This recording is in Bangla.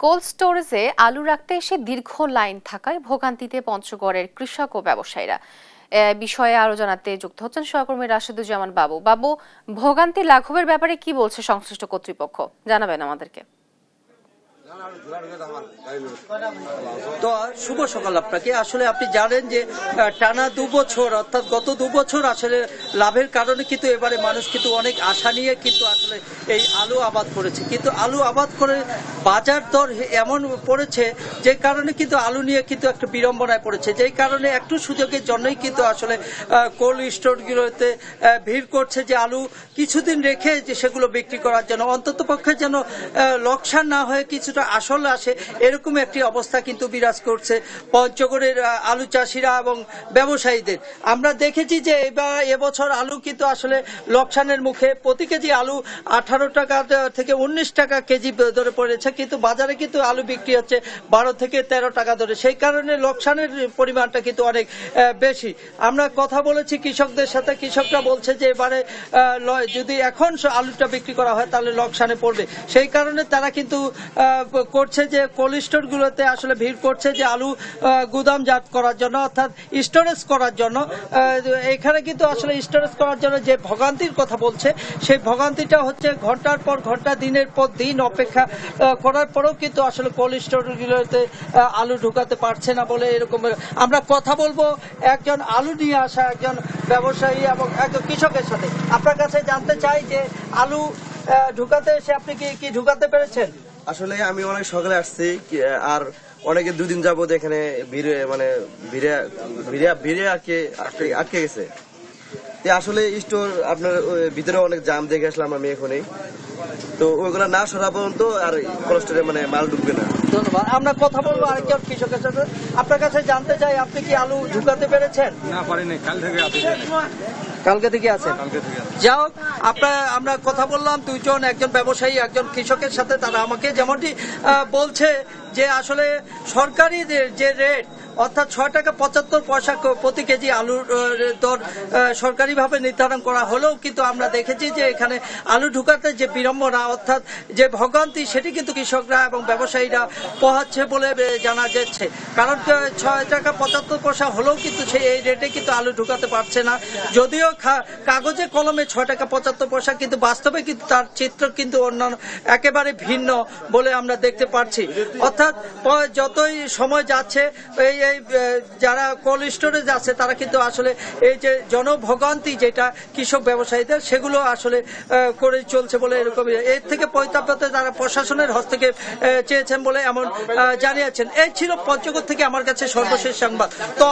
কোল্ড স্টোরেজে আলু রাখতে এসে দীর্ঘ লাইন থাকায় ভোগান্তিতে পঞ্চগড়ের কৃষক ও ব্যবসায়ীরা। বিষয়ে আরো জানাতে যুক্ত হচ্ছেন সহকর্মী রাশেদুজ্জামান বাবু। বাবু, ভোগান্তি লাঘবের ব্যাপারে কি বলছে সংশ্লিষ্ট কর্তৃপক্ষ, জানাবেন আমাদেরকে। তো শুভ সকাল আপনাকে। আসলে আপনি জানেন যে টানা 2 বছর অর্থাৎ গত 2 বছর আসলে লাভের কারণে কিন্তু এবারে মানুষ কিন্তু অনেক আশা নিয়ে কিন্তু আসলে এই আলু আবাদ করেছে, কিন্তু আলু আবাদ করে বাজার দর এমন পড়েছে যে কারণে কিন্তু আলু নিয়ে কিন্তু একটা বিড়ম্বনায় পড়েছে, যেই কারণে একটু সুযোগের জন্যই কিন্তু আসলে কোল্ড স্টোরগুলোতে ভিড় করছে যে আলু কিছুদিন রেখে যে সেগুলো বিক্রি করার জন্য, অন্তত পক্ষে যেন লোকসান না হয়ে কিছুটা আসল আসে, এরকম একটি অবস্থা কিন্তু বিরাজ করছে পঞ্চগড়ের আলু চাষিরা এবং ব্যবসায়ীদের। আমরা দেখেছি যে এবছর আলু কিন্তু আসলে লোকসানের মুখে। প্রতি কেজি আলু 18 টাকা থেকে 19 টাকা কেজি ধরে পড়েছে, কিন্তু বাজারে কিন্তু আলু বিক্রি হচ্ছে 12 থেকে 13 টাকা ধরে। সেই কারণে লোকসানের পরিমাণটা কিন্তু অনেক বেশি। আমরা কথা বলেছি কৃষকদের সাথে, কৃষকরা বলছে যে এবারে যদি এখন আলুটা বিক্রি করা হয় তাহলে লোকসানে পড়বে। সেই কারণে তারা কিন্তু করছে যে কোল্ড স্টোরগুলোতে আসলে ভিড় করছে যে আলু গুদামজাত করার জন্য, অর্থাৎ স্টোরেজ করার জন্য। এখানে কিন্তু আসলে স্টোরেজ করার জন্য যে ভোগান্তির কথা বলছে, সেই ভোগান্তিটা হচ্ছে ঘন্টার পর ঘন্টা, দিনের পর দিন অপেক্ষা করার পরেও কিন্তু আসলে কোল্ড স্টোরগুলোতে আলু ঢুকাতে পারছে না বলে এরকম। আমরা কথা বলবো একজন আলু নিয়ে আসা একজন ব্যবসায়ী এবং একজন কৃষকের সাথে। আপনার কাছে জানতে চাই যে আলু ঢুকাতে এসে আপনি কি ঢুকাতে পেরেছেন? আসলে আমি অনেক সকালে আসছি, আর অনেকে 2 দিন যাবত এখানে ভিড়ে আটকে গেছে। আসলে স্টোর আপনার ভিতরে অনেক জাম দেখে আসলাম আমি এখনই। তো ওইগুলো না সরা পর্যন্ত আর কোল্ড স্টোরে মাল ঢুকবে না। ধন্যবাদ। আমরা কথা বলবো আরেকজন কৃষকের সাথে। আপনার কাছে জানতে চাই আপনি কি আলু ঢুকাতে পেরেছেন? না, পারিনি। কালকে থেকে আছেন? যাও, আমরা কথা বললাম দুইজন, একজন ব্যবসায়ী একজন কৃষকের সাথে। তারা আমাকে যেমনটি বলছে যে আসলে সরকারি যে রেট অর্থাৎ 6 টাকা 75 পয়সা প্রতি কেজি আলুর দর সরকারিভাবে নির্ধারণ করা হলেও কিন্তু আমরা দেখেছি যে এখানে আলু ঢুকাতে যে বিড়ম্বনা অর্থাৎ যে ভোগান্তি, সেটি কিন্তু কৃষকরা এবং ব্যবসায়ীরা পোহাচ্ছে বলে জানা যাচ্ছে। কারণ 6 টাকা 75 পয়সা হলেও কিন্তু এই রেটে কিন্তু আলু ঢুকাতে পারছে না। যদিও কাগজে কলমে 6 টাকা 75 পয়সা, কিন্তু বাস্তবে কিন্তু তার চিত্র কিন্তু অন্যান্য একেবারে ভিন্ন বলে আমরা দেখতে পাচ্ছি। অর্থাৎ যতই সময় যাচ্ছে এই যারা কোল্ড স্টোরেজ আছে তারা কিন্তু আসলে এই যে জনভোগান্তি যেটা কৃষক ব্যবসায়ীদের, সেগুলো আসলে করে চলছে বলে এরকম। এর থেকে পরিতাপতে তারা প্রশাসনের হস্তক্ষেপ চেয়েছেন বলে এমন জানিয়েছেন। এই ছিল পঞ্চগড় থেকে আমার কাছে সর্বশেষ সংবাদ। তো